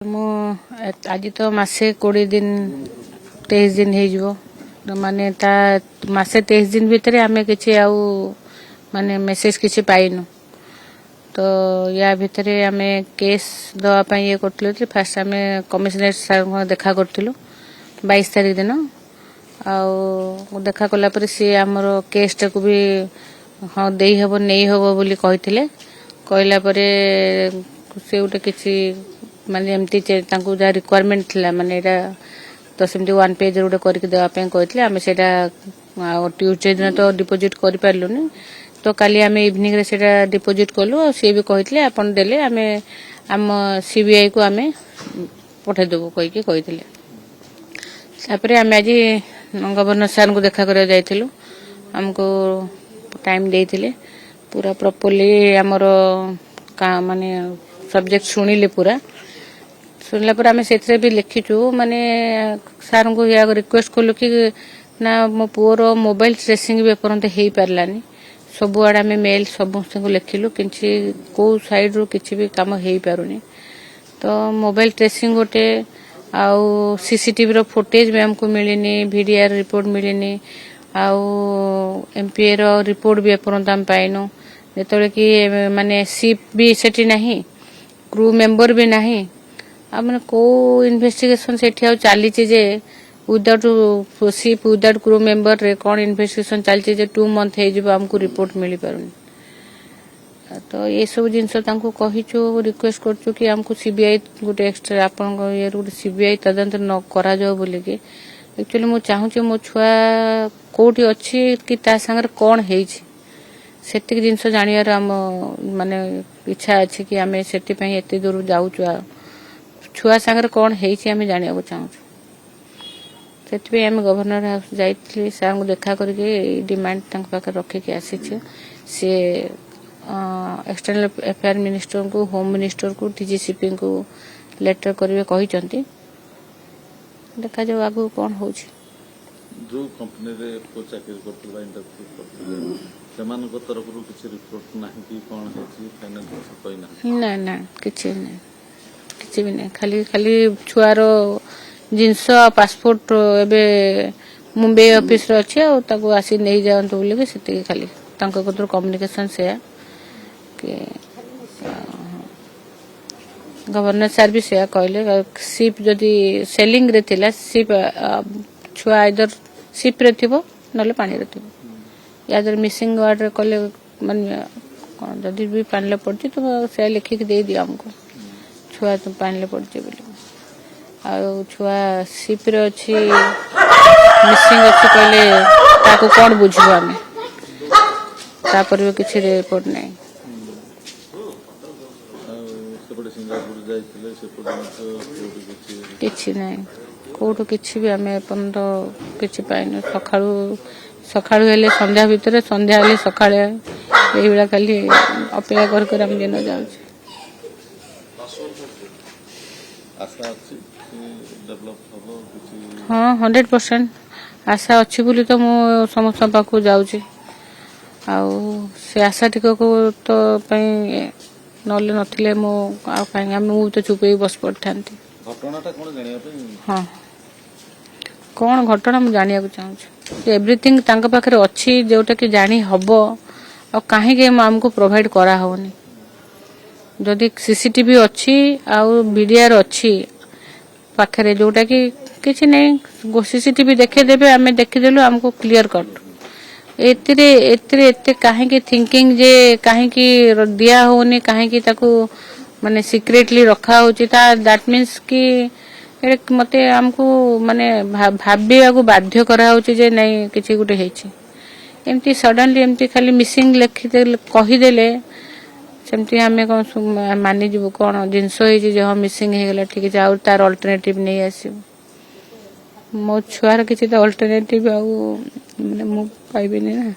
मु आज तो मसे 20 दिन 23 दिन हो माने ता मसे 23 दिन भितर आमे किछि आउ माने मेसेज किछि पाइनु तो या भितर आमे केस दवा पई ये करथले फर्स्ट आमे कमिश्नरेट सर को देखा करथिलु 22 तारिख दिन आउ देखा कला पर से हमरो केस को भी हां देई हबो नै हबो बोली कहिथिले कहला पर से उटे किछि माने एमती तांको जा रिक्वायरमेंट थिला माने एटा तो सेमती 1 पेज रोड करके देवा पे कहथिले आमे सेटा ट्यूसडे दिन तो डिपॉजिट करि पारलुनी तो काली आमे इवनिंग रे सेटा डिपॉजिट करलु से भी कहथिले आपन देले आमे हम सीबीआई को आमे पठे देबो कहि के कहथिले तापरे आमे आज गवर्नर सर को देखा करे जाइथिलु हमको टाइम देथिले पूरा प्रॉपर्ली हमरो का माने सब्जेक्ट सुनिले पूरा सुनला पर आमे सेथरे भी लिखिचु माने सर को या रिक्वेस्ट करलु कि ना मो पुओर मोबाइल ट्रेसिंग भी परंत हेई परलानी सब आडा में मेल सब को लिखिलु किछि को साइड रो किछि भी काम हेई पारुनी तो मोबाइल ट्रेसिंग गोटे आउ सीसीटीवी रो फुटेज भी हमको मिलिनी वीडीआर रिपोर्ट मिलिनी आउ एमपीए रो रिपोर्ट भी परंत हम पाइनो जेतले कि माने शिप भी सेठी नाही क्रू मेंबर भी नाही आ माने को इन्वेस्टिगेशन सेठी आ चली छि जे without ship without crew member रे कोन इन्वेस्टिगेशन चली छि जे 2 मंथ हे जिबो हमको रिपोर्ट मिली पारुनी तो ये सब जिंस तांको कहिचो रिक्वेस्ट करचो कि हमको सीबीआई गुटे एक्स्ट्रा आपन को ये गुटे सीबीआई तदंत न करा जाओ बोले कि एक्चुअली मो चाहू छी मो छुआ कोठी अछि कि ता संगर कोन हेइ छि सेतिक जिंस जानियार हम माने इच्छा अछि कि हमें सेति पई एते दूर जाउ छुआ संगर कोन हेइ छि हमें जानिया को चाहू सेति पे हम गवर्नर हाउस जाइतली सर को देखा करके डिमांड तंक पाकर रखे के आसी छि से एक्सटर्नल अफेयर मिनिस्टर को होम मिनिस्टर को डीजीसीपी को लेटर करबे कहि चंती देखा जाऊ आगु कोन हो छि जो कंपनी रे को चाकरी करतला इंटरव्यू करतले समान को तरफ रु किछ रिपोर्ट नाही कि कोन है छि फाइनल कोइ ना ना किछ भी नहीं खाली खाली छुआरो जिंस पासपोर्ट एबे मुंबई ऑफिस रे अछि और ताको आसी नै जावंत बोले के सेति खाली तांको कोतर कम्युनिकेशन से के गवर्नर सर भी से कहले शिप जदी सेलिंग रे थिला शिप छुआ इधर शिप रे थिबो नले पानी रे थिबो या इधर मिसिंग वार्ड रे कहले माने जदी भी पानी ले पड़ती तो से लिखि के दे दिया हमको छुआ तो पानी ले पड़ती बोले आ छुआ शिप रे अछि मिसिंग अछि कहले ताको कोन बुझबो हमें ता पर भी किछ रिपोर्ट नै किछि नै कोठो किछि भी हमें अपन तो किछि पाइनो सखाळु हेले संध्या भितर संध्या हेले सखाळे एई बेला खाली अपेक्षा कर हम दिन जाउ आशा अछि डेवलप हबो किछि हां 100% आशा अछि बोली तो मो समस्त पाखु जाउ छी आ से आशा टिको को तो पई नले नथिले मो आ काई हम तो चुपे बस पड़थांती घटनाटा कोन जानिया पे हां कोन घटना हम जानिया को चाहू एवरीथिंग तांका पाखरे अछि जेउटा कि जानि हबो आ काहे के हमको प्रोवाइड करा होनी जदी सीसीटीवी अछि आ वीडीआर अछि पाखरे जोटा कि किछि नै सीसीटीवी देखे देबे हमें देखि देलु हमको क्लियर कट एते काहे के थिंकिंग जे काहे की दिया होनी काहे की ताको माने सीक्रेटली रखा होची ता दैट मींस कि मते हमको माने भाबिया को बाध्य करा होची जे नै किछि गुटे हेछि एमती सडनली एमती खाली मिसिंग लिखि दे कहि देले सेमती हमें कोन मानि जीवो कोन जिंस हेछि जे हम मिसिंग हे गेला ठीक छै और तार अल्टरनेटिव नै आसी मो छुआर किछि त अल्टरनेटिव आ माने मो पाइबे नै ना।